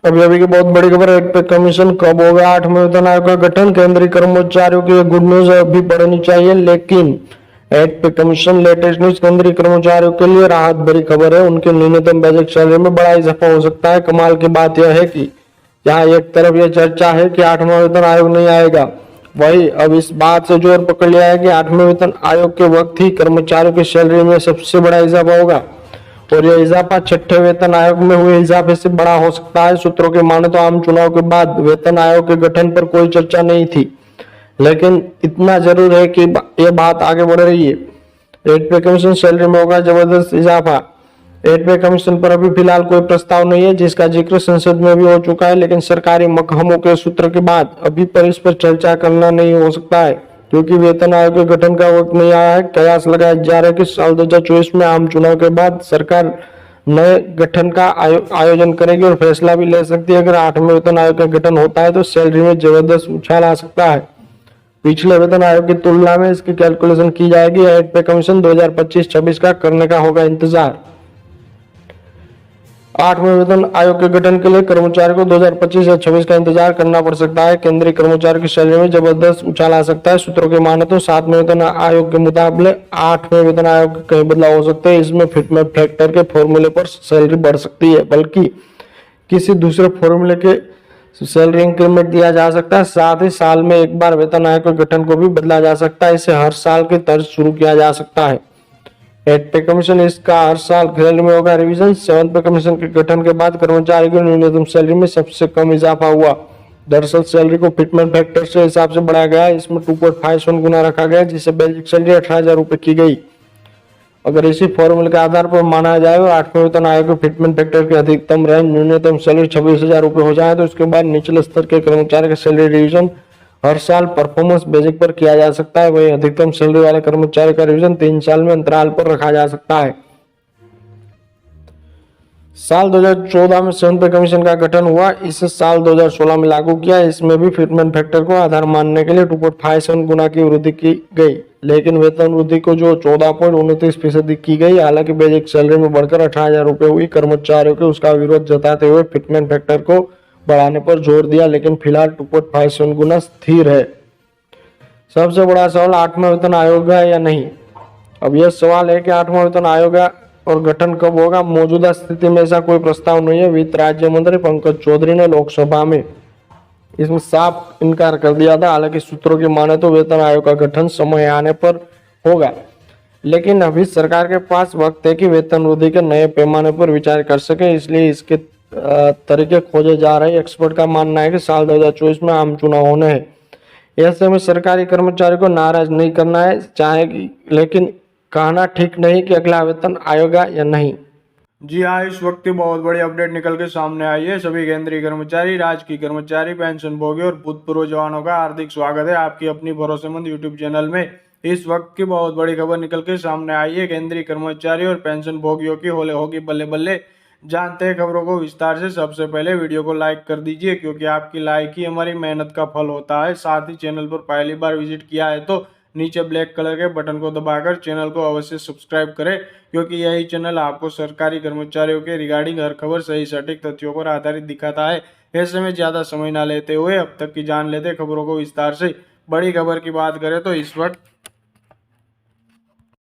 अभी अभी की बहुत बड़ी खबर है, पे कमीशन कब होगा? 8वें वेतन आयोग का गठन, केंद्रीय कर्मचारियों की गुड न्यूज अभी पढ़नी चाहिए, लेकिन एड पे कमीशन लेटेस्ट न्यूज, केंद्रीय कर्मचारियों के लिए राहत भरी खबर है। उनके न्यूनतम बेसिक सैलरी में बड़ा इजाफा हो सकता है। कमाल की बात यह है कि जहां एक तरफ यह चर्चा है कि 8वां वेतन आयोग नहीं आएगा, वही अब इस बात से जोर पकड़ लिया है कि 8वें वेतन आयोग के वक्त ही कर्मचारियों की सैलरी में सबसे बड़ा इजाफा होगा और यह इजाफा छठे वेतन आयोग में हुए इजाफे से बड़ा हो सकता है। सूत्रों के माने तो आम चुनाव के बाद वेतन आयोग के गठन पर कोई चर्चा नहीं थी, लेकिन इतना जरूर है कि यह बात आगे बढ़ रही है। एड पे कमीशन सैलरी में होगा जबरदस्त इजाफा। एड पे कमीशन पर अभी फिलहाल कोई प्रस्ताव नहीं है, जिसका जिक्र संसद में भी हो चुका है, लेकिन सरकारी महकमों के सूत्र के बाद अभी पर इस पर चर्चा करना नहीं हो सकता है, क्योंकि वेतन आयोग के गठन का वक्त नहीं आया है। कयास लगाया जा रहा है कि साल 2024 में आम चुनाव के बाद सरकार नए गठन का आयोजन करेगी और फैसला भी ले सकती है। अगर 8वें वेतन आयोग का गठन होता है तो सैलरी में जबरदस्त उछाल आ सकता है। पिछले वेतन आयोग की तुलना में इसकी कैलकुलेशन की जाएगी। एड पे कमीशन 2025-26 का करने का होगा इंतजार। 8वें वेतन आयोग के गठन के लिए कर्मचारी को 2025 या 26 का इंतजार करना पड़ सकता है। केंद्रीय कर्मचारी की सैलरी में जबरदस्त उछाल आ सकता है। सूत्रों के माने तो 7वें वेतन आयोग के मुकाबले 8वें वेतन आयोग के कई बदलाव हो सकते हैं। इसमें फिटमेंट फैक्टर के फॉर्मूले पर सैलरी बढ़ सकती है, बल्कि किसी दूसरे फॉर्मूले के सैलरी इंक्रीमेंट दिया जा सकता है। साथ ही साल में एक बार वेतन आयोग के गठन को भी बदला जा सकता है। इसे हर साल के तर्ज शुरू किया जा सकता है। एड पे कमीशन इसका हर साल सैलरी में होगा रिवीजन। 7वें पे कमीशन के गठन के बाद कर्मचारी की न्यूनतम सैलरी में सबसे कम इजाफा हुआ। दरअसल सैलरी को फिटमेंट फैक्टर से हिसाब से बढ़ाया गया है। इसमें 2.51 गुना रखा गया, जिससे बेसिक सैलरी 18,000 रुपए की गई। अगर इसी फॉर्मूले के आधार पर माना जाए और 8वें वेतन आयोग के फिटमेंट फैक्टर की अधिकतम रेंज न्यूनतम सैलरी 26,000 रुपए हो जाए, तो इसके बाद निचले स्तर के कर्मचारी का सैलरी रिवीजन हर साल परफॉर्मेंस बेसिक पर किया जा सकता है। वही अधिकतम सैलरी वाले कर्मचारी का रिवीजन 3 साल में अंतराल पर रखा जा सकता है। साल 2014 में 7वें पे कमीशन का गठन हुआ, इसे साल 2016 में लागू किया। इसमें भी फिटमेंट फैक्टर को आधार मानने के लिए 2.57 गुना की वृद्धि की गई, लेकिन वेतन वृद्धि को जो 14.29% की गई। हालांकि बेसिक सैलरी में बढ़कर 18,000 रुपए हुई। कर्मचारियों के उसका विरोध जताते हुए फिटमेंट फैक्टर को बढ़ाने पर जोर दिया, लेकिन फिलहाल 2.57 गुना स्थिर है। सबसे बड़ा सवाल 8वां वेतन आयोग है या नहीं। अब यह सवाल है कि 8वां वेतन आयोग और गठन कब होगा। मौजूदा स्थिति में ऐसा कोई प्रस्ताव नहीं है। वित्त राज्य मंत्री पंकज चौधरी ने लोकसभा में इसमें साफ इनकार कर दिया था। हालांकि सूत्रों की माने तो वेतन आयोग का गठन समय आने पर होगा, लेकिन अभी सरकार के पास वक्त है कि वेतन वृद्धि के नए पैमाने पर विचार कर सके, इसलिए इसके तरीके खोजे जा रहे हैं। एक्सपर्ट का मानना है कि साल 2024 में आम चुनाव होने हैं। ऐसे में सरकारी कर्मचारी को नाराज नहीं करना है चाहेगी, लेकिन कहना ठीक नहीं कि अगला वेतन आएगा या नहीं। जी हाँ, इस वक्त की बहुत बड़ी अपडेट निकल के सामने आई है। सभी केंद्रीय कर्मचारी, राजकीय कर्मचारी, पेंशन भोगी और भूतपूर्व जवानों का हार्दिक स्वागत है आपकी अपनी भरोसेमंद यूट्यूब चैनल में। इस वक्त की बहुत बड़ी खबर निकल के सामने आई है। केंद्रीय कर्मचारी और पेंशन भोगियों की होगी बल्ले बल्ले। जानते हैं खबरों को विस्तार से। सबसे पहले वीडियो को लाइक कर दीजिए, क्योंकि आपकी लाइक ही हमारी मेहनत का फल होता है। साथ ही चैनल पर पहली बार विजिट किया है तो नीचे ब्लैक कलर के बटन को दबाकर चैनल को अवश्य सब्सक्राइब करें, क्योंकि यही चैनल आपको सरकारी कर्मचारियों के रिगार्डिंग हर खबर सही सटीक तथ्यों पर आधारित दिखाता है। ऐसे में ज्यादा समय ना लेते हुए अब तक की जान लेते खबरों को विस्तार से। बड़ी खबर की बात करें तो इस वक्त